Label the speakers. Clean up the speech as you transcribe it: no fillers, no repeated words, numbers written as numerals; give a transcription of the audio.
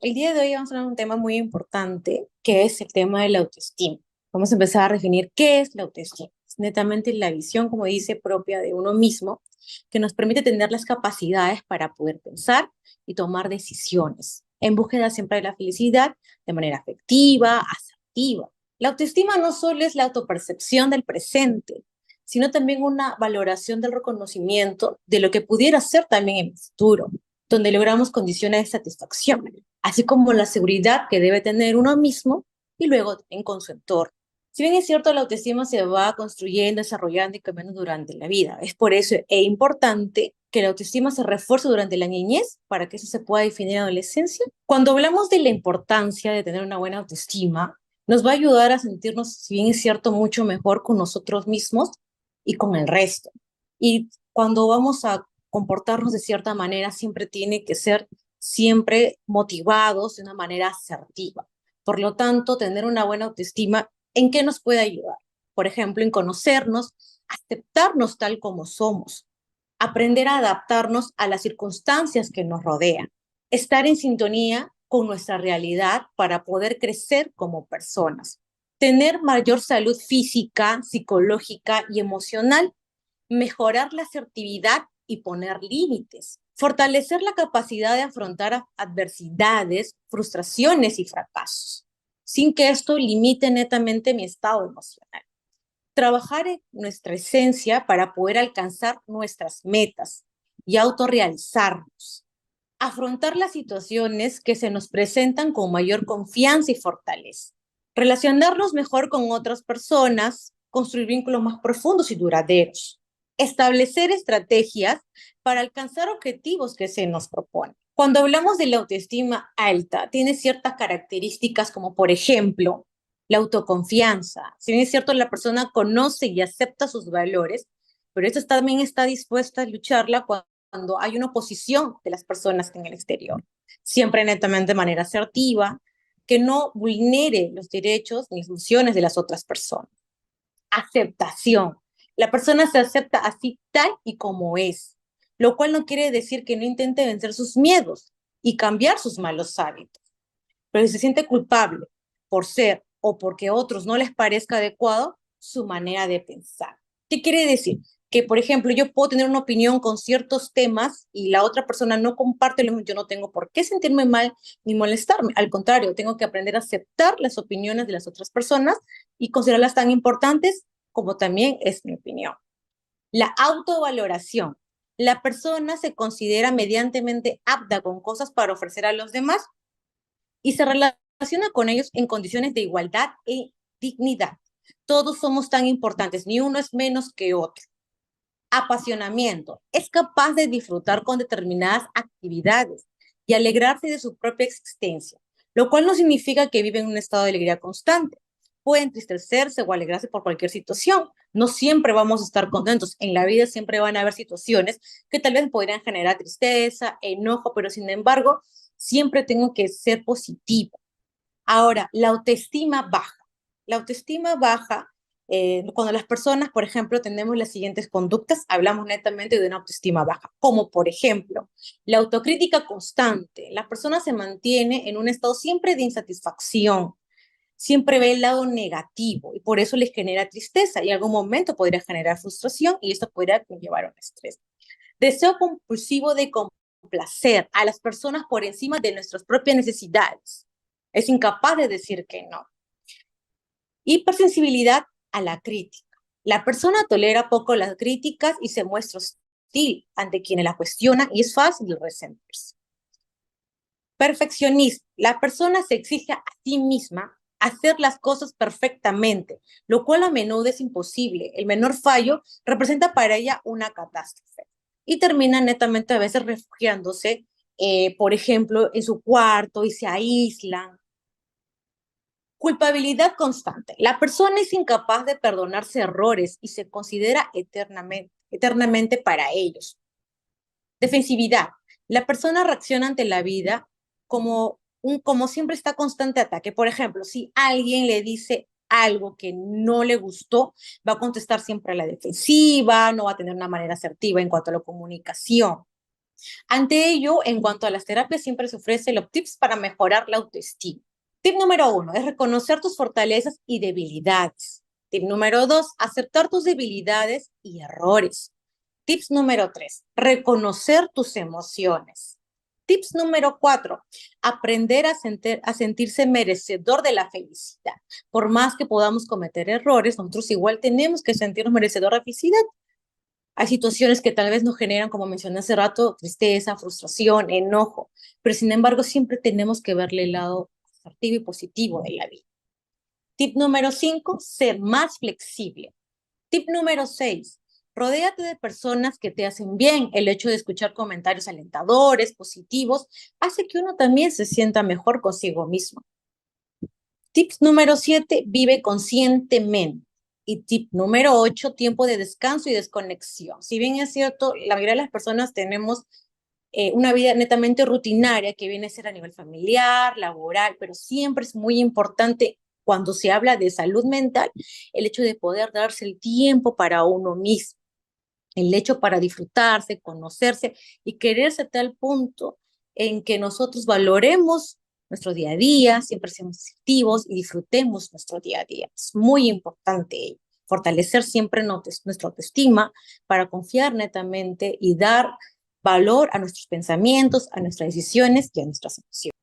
Speaker 1: El día de hoy vamos a hablar de un tema muy importante, que es el tema de la autoestima. Vamos a empezar a definir qué es la autoestima. Es netamente la visión, como dice, propia de uno mismo, que nos permite tener las capacidades para poder pensar y tomar decisiones, en búsqueda siempre de la felicidad, de manera afectiva, asertiva. La autoestima no solo es la autopercepción del presente, sino también una valoración del reconocimiento de lo que pudiera ser también en el futuro, donde logramos condiciones de satisfacción, así como la seguridad que debe tener uno mismo y luego también con su entorno. Si bien es cierto, la autoestima se va construyendo, desarrollando y cambiando durante la vida. Es por eso importante que la autoestima se refuerce durante la niñez para que eso se pueda definir en la adolescencia. Cuando hablamos de la importancia de tener una buena autoestima, nos va a ayudar a sentirnos, si bien es cierto, mucho mejor con nosotros mismos y con el resto. Y cuando vamos a comportarnos de cierta manera, siempre tiene que ser siempre motivados de una manera asertiva. Por lo tanto, tener una buena autoestima, ¿en qué nos puede ayudar? Por ejemplo, en conocernos, aceptarnos tal como somos, aprender a adaptarnos a las circunstancias que nos rodean, estar en sintonía con nuestra realidad para poder crecer como personas, tener mayor salud física, psicológica y emocional, mejorar la asertividad y poner límites, fortalecer la capacidad de afrontar adversidades, frustraciones y fracasos, sin que esto limite netamente mi estado emocional. Trabajar en nuestra esencia para poder alcanzar nuestras metas y autorrealizarnos. Afrontar las situaciones que se nos presentan con mayor confianza y fortaleza. Relacionarnos mejor con otras personas, construir vínculos más profundos y duraderos. Establecer estrategias para alcanzar objetivos que se nos proponen. Cuando hablamos de la autoestima alta, tiene ciertas características como, por ejemplo, la autoconfianza. Si bien es cierto, la persona conoce y acepta sus valores, pero esto también está dispuesta a lucharla cuando hay una oposición de las personas en el exterior. Siempre netamente de manera asertiva, que no vulnere los derechos ni las funciones de las otras personas. Aceptación. La persona se acepta así tal y como es, lo cual no quiere decir que no intente vencer sus miedos y cambiar sus malos hábitos. Pero si se siente culpable por ser o porque a otros no les parezca adecuado su manera de pensar. ¿Qué quiere decir? Que, por ejemplo, yo puedo tener una opinión con ciertos temas y la otra persona no comparte lo mismo, yo no tengo por qué sentirme mal ni molestarme. Al contrario, tengo que aprender a aceptar las opiniones de las otras personas y considerarlas tan importantes como también es mi opinión. La autovaloración. La persona se considera mediantemente apta con cosas para ofrecer a los demás y se relaciona con ellos en condiciones de igualdad e dignidad. Todos somos tan importantes, ni uno es menos que otro. Apasionamiento. Es capaz de disfrutar con determinadas actividades y alegrarse de su propia existencia, lo cual no significa que vive en un estado de alegría constante. Puede entristecerse o alegrarse por cualquier situación. No siempre vamos a estar contentos. En la vida siempre van a haber situaciones que tal vez podrían generar tristeza, enojo, pero sin embargo, siempre tengo que ser positiva. Ahora, la autoestima baja. La autoestima baja cuando las personas, por ejemplo, tenemos las siguientes conductas, hablamos netamente de una autoestima baja, como por ejemplo, la autocrítica constante. La persona se mantiene en un estado siempre de insatisfacción, siempre ve el lado negativo y por eso les genera tristeza y en algún momento podría generar frustración y esto podría llevar a un estrés. Deseo compulsivo de complacer a las personas por encima de nuestras propias necesidades. Es incapaz de decir que no. Hipersensibilidad a la crítica. La persona tolera poco las críticas y se muestra hostil ante quienes la cuestionan y es fácil resentirse. Perfeccionismo. La persona se exige a sí misma hacer las cosas perfectamente, lo cual a menudo es imposible. El menor fallo representa para ella una catástrofe. Y termina netamente a veces refugiándose, por ejemplo, en su cuarto y se aíslan. Culpabilidad constante. La persona es incapaz de perdonarse errores y se considera eternamente para ellos. Defensividad. La persona reacciona ante la vida como siempre está constante ataque. Por ejemplo, si alguien le dice algo que no le gustó, va a contestar siempre a la defensiva, no va a tener una manera asertiva en cuanto a la comunicación. Ante ello, en cuanto a las terapias, siempre se ofrece los tips para mejorar la autoestima. Tip número uno es reconocer tus fortalezas y debilidades. Tip número dos, aceptar tus debilidades y errores. Tips número tres, reconocer tus emociones. Tips número cuatro, aprender a sentirse merecedor de la felicidad. Por más que podamos cometer errores, nosotros igual tenemos que sentirnos merecedor de felicidad. Hay situaciones que tal vez nos generan, como mencioné hace rato, tristeza, frustración, enojo, pero sin embargo siempre tenemos que verle el lado asertivo y positivo de la vida. Tip número 5, ser más flexible. Tip número 6, rodéate de personas que te hacen bien. El hecho de escuchar comentarios alentadores, positivos, hace que uno también se sienta mejor consigo mismo. Tip número 7, vive conscientemente. Y tip número 8, tiempo de descanso y desconexión. Si bien es cierto, la mayoría de las personas tenemos una vida netamente rutinaria que viene a ser a nivel familiar, laboral, pero siempre es muy importante cuando se habla de salud mental, el hecho de poder darse el tiempo para uno mismo, el hecho para disfrutarse, conocerse y quererse a tal punto en que nosotros valoremos nuestro día a día, siempre seamos activos y disfrutemos nuestro día a día. Es muy importante fortalecer siempre nuestra autoestima para confiar netamente y dar valor a nuestros pensamientos, a nuestras decisiones y a nuestras emociones.